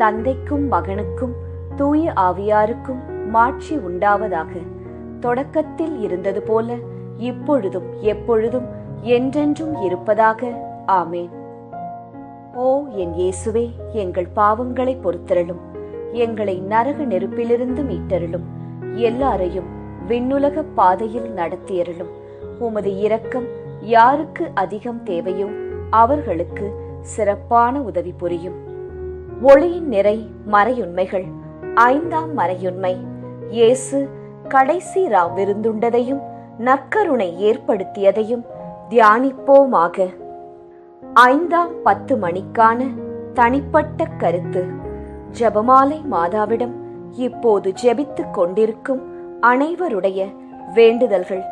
தந்தைக்கும் மகனுக்கும் தூய ஆவியாருக்கும் மாட்சி உண்டாவதாக. தொடக்கத்தில் இருந்தது போல இப்பொழுதும் எப்பொழுதும் என்றென்றும் இருப்பதாக. ஆமேன். ஓ என் இயேசுவே, எங்கள் பாவங்களை பொறுத்தருளும், எங்களை நரக நெருப்பிலிருந்து மீட்டருளும், எல்லாரையும் விண்ணுலக பாதையில் நடத்தியருளும். உமது இரக்கம் யாருக்கு அதிகம் தேவையோ அவர்களுக்கு சிறப்பான உதவி புரியும். ஒளியின் நிறை மறையுண்மைகள். 5ஆம் மறையுண்மை, இயேசு கடைசி விருந்துண்டதையும் நற்கருணை ஏற்படுத்தியதையும் தியானிப்போமாக. 5ஆம் 10 மணிக்கான தனிப்பட்ட கருத்து. ஜெபமாலை மாதாவிடம் இப்போது ஜெபித்துக் கொண்டிருக்கும் அனைவருடைய வேண்டுதல்கள்,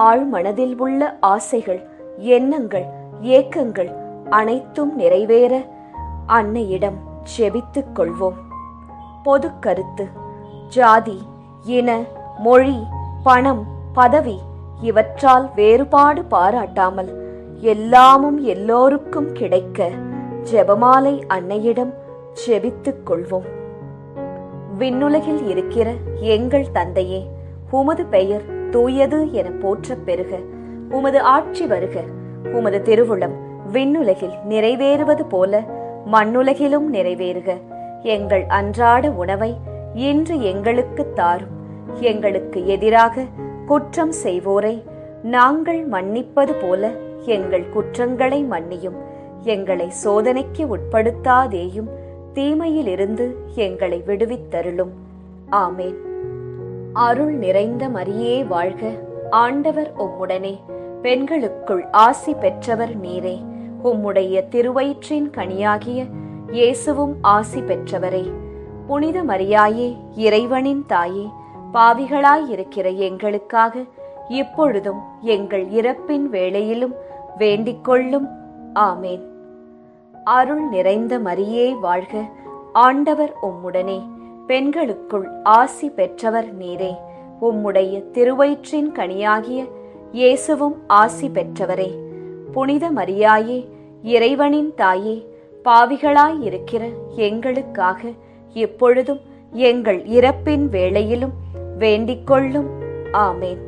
ஆழ்மனதில் உள்ள ஆசைகள், எண்ணங்கள், ஏக்கங்கள் அனைத்தும் நிறைவேற அன்னையிடம் ஜெபித்துக் கொள்வோம். பொது கருத்து. ஜாதி, இன, மொழி, பணம், பதவி இவற்றால் வேறுபாடு பாராட்டாமல் எல்லாமும் எல்லோருக்கும் கிடைக்க ஜெபமாலை அன்னையிடம் ஜெபித்துக் கொள்வோம். விண்ணுலகில் இருக்கிற எங்கள் தந்தையே, உமது பெயர் தூயது என போற்றப் பெறுக. உமது ஆட்சி வருக. உமது திருவுளம் விண்ணுலகில் நிறைவேறுவது போல மண்ணுலகிலும் நிறைவேறுக. எங்கள் அன்றாட உணவை இன்று எங்களுக்கு தாரும். எங்களுக்கு எதிராக குற்றம் செய்வோரை நாங்கள் மன்னிப்பது போல எங்கள் குற்றங்களை மன்னியும். எங்களை சோதனைக்கு உட்படுத்தாதேயும், தீமையிலிருந்து எங்களை விடுவித்தருளும். ஆமேன். அருள் நிறைந்த மரியே வாழ்க, ஆண்டவர் உம்முடனே, பெண்களுக்குள் ஆசி பெற்றவர் நீரே. உம்முடைய திருவயிற்றின் கனியாகிய இயேசுவும் ஆசி பெற்றவரே. புனித மரியாயே, இறைவனின் தாயே, பாவிகளாயிருக்கிற எங்களுக்காக இப்பொழுதும் எங்கள் இறப்பின் வேளையிலும் வேண்டிக் கொள்ளும். ஆமேன். அருள் நிறைந்த மரியே வாழ்க, ஆண்டவர் உம்முடனே, பெண்களுக்குள் ஆசி பெற்றவர் நீரே. உம்முடைய திருவயிற்றின் கனியாகிய இயேசுவும் ஆசி பெற்றவரே. புனித மரியாயே, இறைவனின் தாயே, பாவிகளாயிருக்கிற எங்களுக்காக இப்பொழுதும் எங்கள் இறப்பின் வேளையிலும் வேண்டிக் கொள்ளும். ஆமேன்.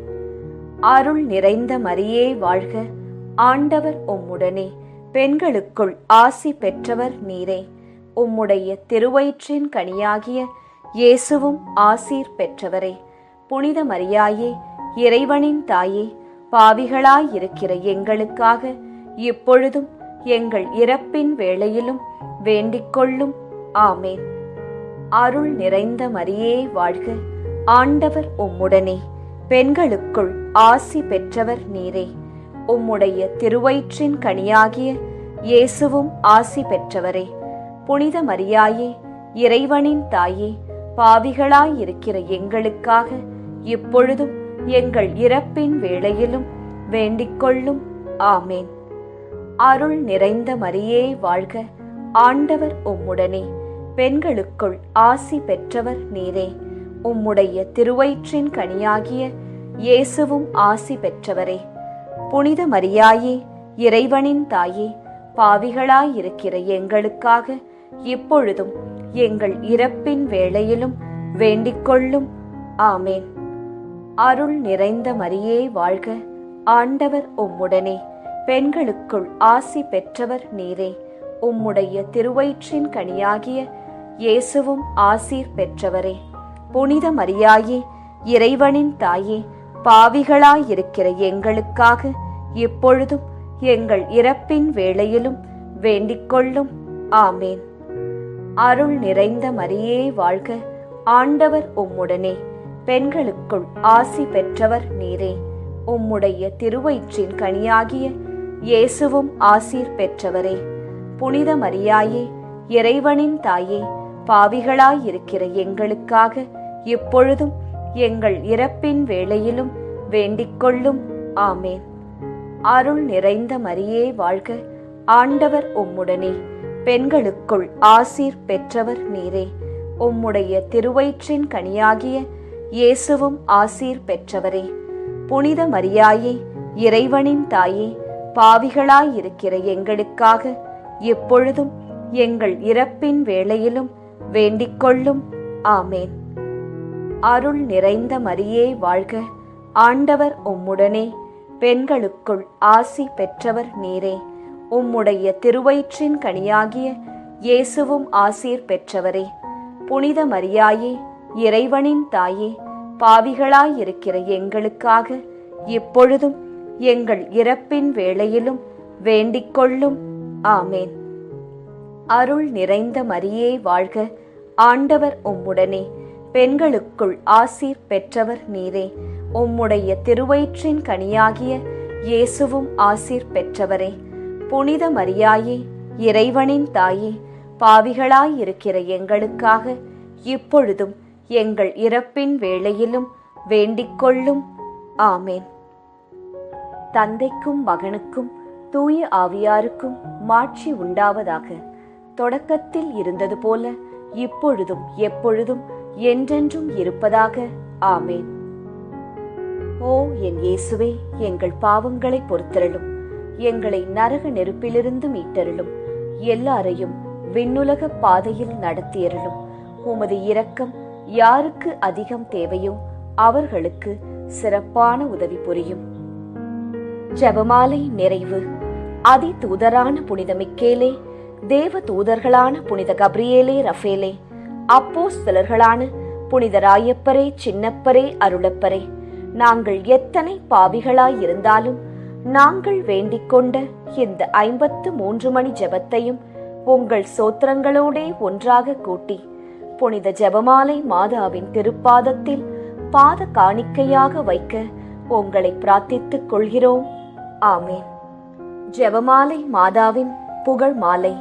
அருள் நிறைந்த மரியே வாழ்க, ஆண்டவர் உம்முடனே, பெண்களுக்குள் ஆசி பெற்றவர் நீரே. உம்முடைய திருவயிற்றின் கனியாகிய இயேசுவும் ஆசீர் பெற்றவரே. புனித மரியாயே, இறைவனின் தாயே, பாவிகளாயிருக்கிற எங்களுக்காக இப்பொழுதும் எங்கள் இறப்பின் வேளையிலும் வேண்டிக் கொள்ளும். ஆமேன். அருள் நிறைந்த மரியே வாழ்க, ஆண்டவர் உம்முடனே, பெண்களுக்குள் ஆசி பெற்றவர் நீரே. உம்முடைய திருவயிற்றின் கனியாகிய இயேசுவும் ஆசி பெற்றவரே. புனித மரியாயே, இறைவனின் தாயே, பாவிகளாயிருக்கிற எங்களுக்காக இப்பொழுதும் எங்கள் இறப்பின் வேளையிலும் வேண்டிக் கொள்ளும். ஆமேன். அருள் நிறைந்த மரியே வாழ்க, ஆண்டவர் உம்முடனே, பெண்களுக்குள் ஆசி பெற்றவர் நீரே. உம்முடைய திருவயிற்றின் கனியாகிய இயேசுவும் ஆசி பெற்றவரே. புனித மரியாயே, இறைவனின் தாயே, பாவிகளாயிருக்கிற எங்களுக்காக இப்பொழுதும் எங்கள் இறப்பின் வேளையிலும் வேண்டிக் கொள்ளும். ஆமேன். அருள் நிறைந்த மரியே வாழ்க, ஆண்டவர் உம்முடனே, பெண்களுக்குள் ஆசி பெற்றவர் நீரே. உம்முடைய திருவயிற்றின் கனியாகிய இயேசுவும் ஆசீர் பெற்றவரே. புனித மரியாயே, இறைவனின் தாயே, பாவிகளாயிருக்கிற எங்களுக்காக இப்பொழுதும் எங்கள் இறப்பின் வேளையிலும் வேண்டிக் கொள்ளும். ஆமேன். அருள் நிறைந்த மரியே வாழ்க, ஆண்டவர் உம்முடனே, பெண்களுக்குள் ஆசி பெற்றவர் நீரே. உம்முடைய திருவயிற்றின் கனியாகிய இயேசுவும் ஆசீர் பெற்றவரே. புனித மரியாயே, இறைவனின் தாயே, பாவிகளாயிருக்கிற எங்களுக்காக இப்பொழுதும் எங்கள் இறப்பின் வேளையிலும் வேண்டிக்கொள்ளும். ஆமேன். அருள் நிறைந்த மரியே வாழ்க, ஆண்டவர் உம்முடனே, பெண்களுக்குள் ஆசீர் பெற்றவர் நீரே. உம்முடைய திருவயிற்றின் கனியாகிய இயேசுவும் ஆசீர் பெற்றவரே. புனித மரியாயே, இறைவனின் தாயே, பாவிகளாயிருக்கிற எங்களுக்காக இப்பொழுதும் எங்கள் இறப்பின் வேளையிலும் வேண்டிக்கொள்ளும். ஆமேன். அருள் நிறைந்த மரியே வாழ்க, ஆண்டவர் உம்முடனே, பெண்களுக்குள் ஆசி பெற்றவர் நீரே. உம்முடைய திருவயிற்றின் கனியாகிய இயேசுவும் ஆசீர் பெற்றவரே. புனித மரியாயே, இறைவனின் தாயே, பாவிகளாயிருக்கிற எங்களுக்காக இப்பொழுதும் எங்கள் இறப்பின் வேளையிலும் வேண்டிக்கொள்ளும். ஆமேன். அருள் நிறைந்த மரியே வாழ்க, ஆண்டவர் உம்முடனே, பெண்களுக்குள் ஆசீர் பெற்றவர் நீரே. உம்முடைய திருவயிற்றின் கனியாகிய இயேசுவும் ஆசீர் பெற்றவரே. புனித மரியாயே, இறைவனின் தாயே, பாவிகளாயிருக்கிற எங்களுக்காக இப்பொழுதும் எங்கள் இறப்பின் வேளையிலும் வேண்டிக்கொள்ளும். ஆமேன். தந்தைக்கும் மகனுக்கும் தூய ஆவியாருக்கும் மாட்சி உண்டாவதாக. தொடக்கத்தில் இருந்தது போல இப்பொழுதும் எப்பொழுதும் என்றென்றும் இருப்பதாக. ஆமேன். ஓ என் இயேசுவே, எங்கள் பாவங்களை பொறுத்தருளும், எங்களை நரக நெருப்பிலிருந்து மீட்டருளும், எல்லாரையும் விண்ணுலக பாதையில் நடத்தியருளும். உமது இரக்கம் யாருக்கு அதிகம் தேவையோ அவர்களுக்கு சிறப்பான உதவி புரியும். ஜெபமாலை நிறைவு. அதி தூதரான புனித மிக்கேலே, தேவ தூதர்களான புனித கப்ரியேலே ரஃபேலே, அப்போஸ்தலர்களான புனித ராயப்பரே, சின்னப்பரே, அருளப்பரே, நாங்கள் எத்தனை பாவிகளாயிருந்தாலும் நாங்கள் வேண்டிக் கொண்ட இந்த 53 மணி ஜெபத்தையும் உங்கள் சோத்திரங்களோடே ஒன்றாக கூட்டி புனித ஜெபமாலை மாதாவின் திருப்பாதத்தில் பாத காணிக்கையாக வைக்க உங்களை பிரார்த்தித்துக் கொள்கிறோம். ஆமேன். ஜெபமாலை மாதாவின் புகழ் மாலை.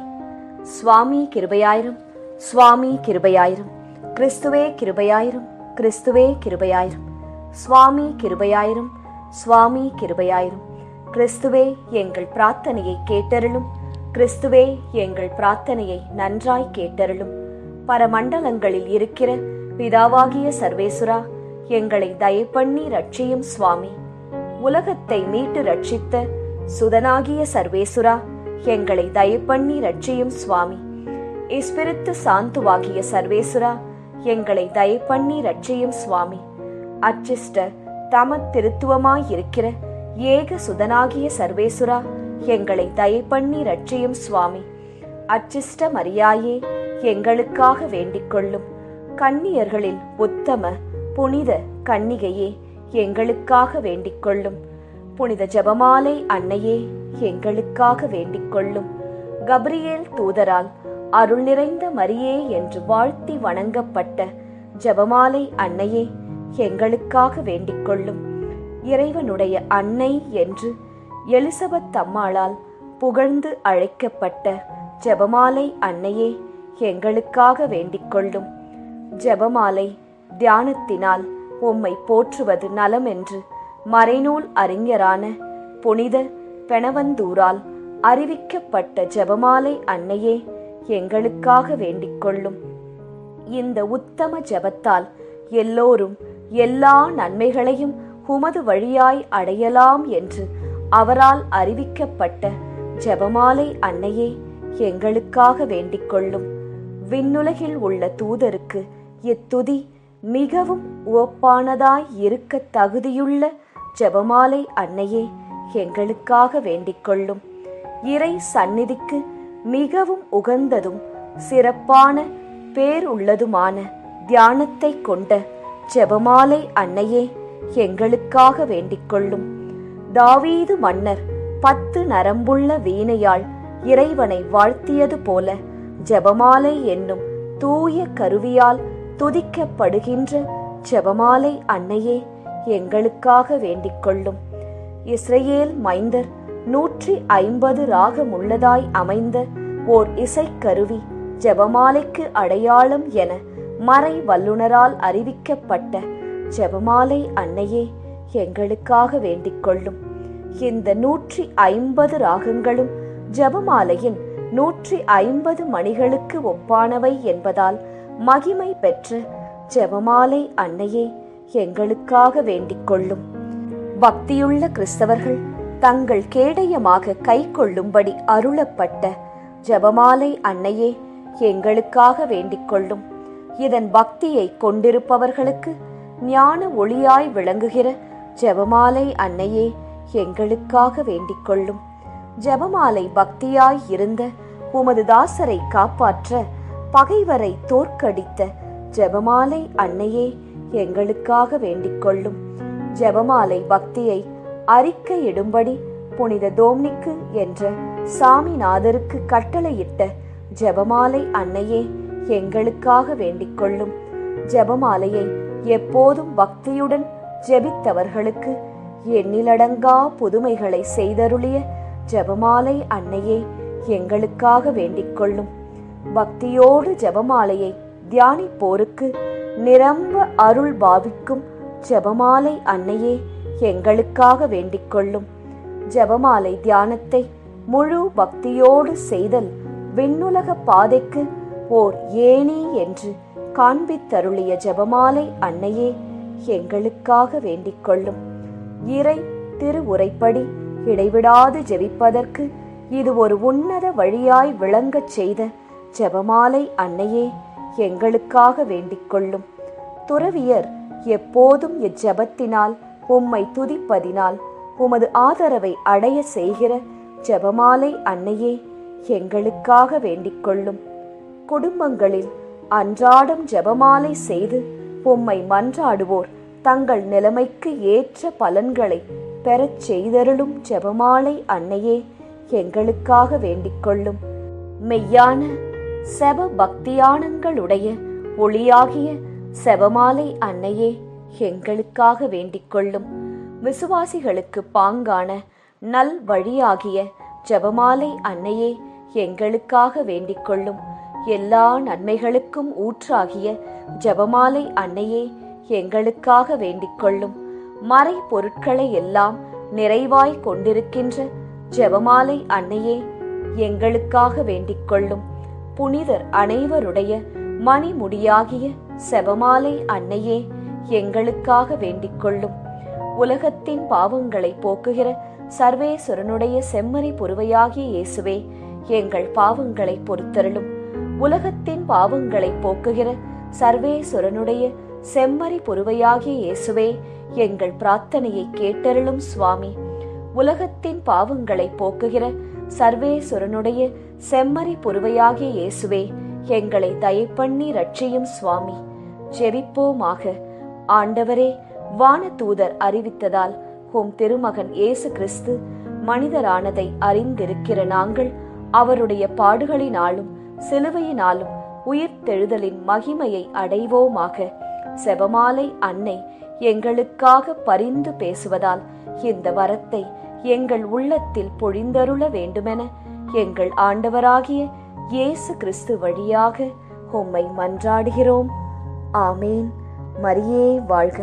சுவாமி கிருபையாயிரும், சுவாமி கிருபையாயிரும், கிறிஸ்துவே கிருபையாயிரும், கிறிஸ்துவே கிருபையாயிரும், சுவாமி கிருபையாயிரும், சுவாமி கிருபையாயிரும். கிறிஸ்துவே எங்கள் பிரார்த்தனையை கேட்டருளும், கிறிஸ்துவே எங்கள் பிரார்த்தனையை நன்றாய் கேட்டருளும். பரமண்டலங்களில் இருக்கிற பிதாவாகிய சர்வேசுரா, எங்களை தயப்பண்ணி ரட்சியும் சுவாமி. உலகத்தை மீட்டு ரட்சித்த சுதனாகிய சர்வேசுரா, எங்களை தயப்பண்ணி ரட்சியும் சுவாமி. இஸ்பிரித்து சாந்துவாகிய சர்வேசுரா, எங்களை தயப்பண்ணி ரட்சியும் சுவாமி. அச்சிஷ்ட தம திருத்துவமாயிருக்கிற ஏக சுதனாகிய சர்வேசுரா, எங்களை தயப்பண்ணி ரட்சியும் சுவாமி. அச்சிஷ்ட மரியாயே, எங்களுக்காக வேண்டிக் கொள்ளும். கன்னியர்களில் உத்தம புனித கன்னிகையே, எங்களுக்காக வேண்டிக் கொள்ளும். புனித ஜெபமாலை அன்னையே, எங்களுக்காக வேண்டிக் கொள்ளும். கப்ரியேல் தூதரால் அருள் நிறைந்த மரியே என்று வாழ்த்தி வணங்கப்பட்ட ஜெபமாலை அன்னையே, எங்களுக்காக வேண்டிக் கொள்ளும். இறைவனுடைய அன்னை என்று எலிசபெத் அம்மாளால் புகழ்ந்து அழைக்கப்பட்ட ஜெபமாலை அன்னையே, எங்களுக்காக வேண்டிக் கொள்ளும். ஜெபமாலை தியானத்தினால் உம்மை போற்றுவது நலம் என்று மறைநூல் அறிஞரான புனித பெனவந்தூரால் அறிவிக்கப்பட்ட ஜெபமாலை அன்னையே, எங்களுக்காக வேண்டிக் கொள்ளும். இந்த உத்தம ஜெபத்தால் எல்லோரும் எல்லா நன்மைகளையும் உமது வழியாய் அடையலாம் என்று அவரால் அறிவிக்கப்பட்ட ஜெபமாலை அன்னையே, எங்களுக்காக வேண்டிக் கொள்ளும். விண்ணுலகில் உள்ள தூதருக்கு இத்துதி மிகவும் உவப்பானதாய் இருக்க தகுதியுள்ள ஜெபமாலை அன்னையே, எங்களுக்காக வேண்டிக் கொள்ளும். இறை சந்நிதிக்கு மிகவும் உகந்ததும் சிறப்பான பேருள்ளதுமான தியானத்தை கொண்ட ஜெபமாலை அன்னையே, எங்களுக்காக வேண்டிக் கொள்ளும். தாவீது மன்னர் 10 நரம்புள்ள வீணையால் இறைவனை வாழ்த்தியது போல ஜெபமாலை என்னும் தூய கருவியால் துதிக்கப்படுகின்ற ஜெபமாலை அன்னையே, எங்களுக்காக வேண்டிக் கொள்ளும். இஸ்ரவேல் மைந்தர் 150 ராகமுள்ளதாய் அமைந்த ஓர் இசைக்கருவி ஜெபமாலைக்கு அடையாளம் என மறை வல்லுனரால் அறிவிக்கப்பட்ட ஜெபமாலை அன்னையே எங்களுக்காக வேண்டிக் கொள்ளும். இந்த 150 ராகங்களும் ஜெபமாலையின் 150 மணிகளுக்கு ஒப்பானவை என்பதால் மகிமை பெற்ற ஜெபமாலை அன்னையே எங்களுக்காக வேண்டிக் கொள்ளும். பக்தியுள்ள கிறிஸ்தவர்கள் தங்கள் கேடயமாக கை கொள்ளும்படி அருளப்பட்ட ஜெபமாலை அன்னையே எங்களுக்காக வேண்டிக் கொள்ளும். இதன் பக்தியை கொண்டிருப்பவர்களுக்கு ஞான ஒளியாய் விளங்குகிற ஜெபமாலை அன்னையே எங்களுக்காக வேண்டிக் கொள்ளும். ஜெபமாலை பக்தியாய் இருந்த உமது தாசரை காப்பாற்ற பகைவரை தோற்கடித்த ஜெபமாலை அன்னையே எங்களுக்காக வேண்டிக் கொள்ளும். ஜெபமாலை பக்தியை அறிக்கையிடும்படி புனித டோம்னிக்கு என்ற சாமிநாதருக்கு கட்டளையிட்ட ஜெபமாலை அன்னையே எங்களுக்காக வேண்டிக் கொள்ளும். ஜெபமாலையை எப்போதும் பக்தியுடன் ஜெபித்தவர்களுக்கு எண்ணிலடங்கா புதுமைகளை செய்தருளிய ஜெபமாலை அன்னையே எங்களுக்காக வேண்டிக் கொள்ளும். பக்தியோடு ஜெபமாலையை தியானிப்போருக்கு நிரம்ப அருள் பாவிக்கும் ஜெபமாலை அன்னையே எங்களுக்காக வேண்டிக் கொள்ளும். ஜெபமாலை தியானத்தை முழு பக்தியோடு செய்தல் விண்ணுலக பாதைக்கு ஓர் ஏணி என்று காண்பித்தருளிய ஜெபமாலை அன்னையே எங்களுக்காக வேண்டிக் கொள்ளும். இறை திருவுரைப்படி இடைவிடாது ஜெபிப்பதற்கு இது ஒரு உன்னத வழியாய் விளங்கச் செய்த ஜெபமாலை அன்னையே எங்களுக்காக வேண்டிக் கொள்ளும். துறவியர் எப்போதும் இஜெபத்தினால் உம்மை துதிப்பதினால் உமது ஆதரவை அடைய செய்கிற ஜெபமாலை அன்னையே எங்களுக்காக வேண்டிக் கொள்ளும். குடும்பங்களில் அன்றாடம் ஜெபமாலை செய்து உம்மை மன்றாடுவோர் தங்கள் நிலைமைக்கு ஏற்ற பலன்களை பெறச் செய்தருளும் ஜெபமாலை அன்னையே எங்களுக்காக வேண்டிக் கொள்ளும். மெய்யான செப பக்தியானங்களுடைய ஒளியாகிய செபமாலை அன்னையே எங்களுக்காக வேண்டிக் கொள்ளும். விசுவாசிகளுக்கு பாங்கான நல் வழியாகிய ஜெபமாலை அன்னையே எங்களுக்காக வேண்டிக் கொள்ளும். எல்லா நன்மைகளுக்கும் ஊற்றாகிய ஜெபமாலை அன்னையே எங்களுக்காக வேண்டிக் கொள்ளும். மறை பொருட்களை எல்லாம் நிறைவாய் கொண்டிருக்கின்ற ஜெபமாலை அன்னையே எங்களுக்காக வேண்டிக் கொள்ளும். புனிதர் அனைவருடைய மணிமுடியாகிய செபமாலை அன்னையே எங்களுக்காக வேண்டிக் கொள்ளும். உலகத்தின் பாவங்களை போக்குகிற சர்வேஸ்வரனுடைய செம்மறி புருவையாகிய இயேசுவே எங்கள் பாவங்களை பொறுத்தருளும். உலகத்தின் பாவங்களை போக்குகிற சர்வேஸ்வரனுடைய செம்மறி புருவையாகிய இயேசுவே எங்கள் பிரார்த்தனையை கேட்டருளும் சுவாமி. உலகத்தின் பாவங்களை போக்குகிற சர்வேஸ்வரனுடைய செம்மறி புருவையாகிய இயேசுவே எங்களை தயப்பண்ணி ரட்சியும் சுவாமி. ஜெபிப்போமாக. ஆண்டவரே, வானதூதர் அறிவித்ததால் உம் திருமகன் இயேசு கிறிஸ்து மனிதரானதை அறிந்திருக்கிற நாங்கள் அவருடைய பாடுகளினாலும் சிலுவையினாலும் உயிர்த்தெழுதலின் மகிமையை அடைவோமாக. செபமாலை அன்னை எங்களுக்காக பரிந்து பேசுவதால் இந்த வரத்தை எங்கள் உள்ளத்தில் பொழிந்தருள வேண்டுமென எங்கள் ஆண்டவராகிய இயேசு கிறிஸ்து வழியாக உம்மை மன்றாடுகிறோம். ஆமேன். மரியே வாழ்க.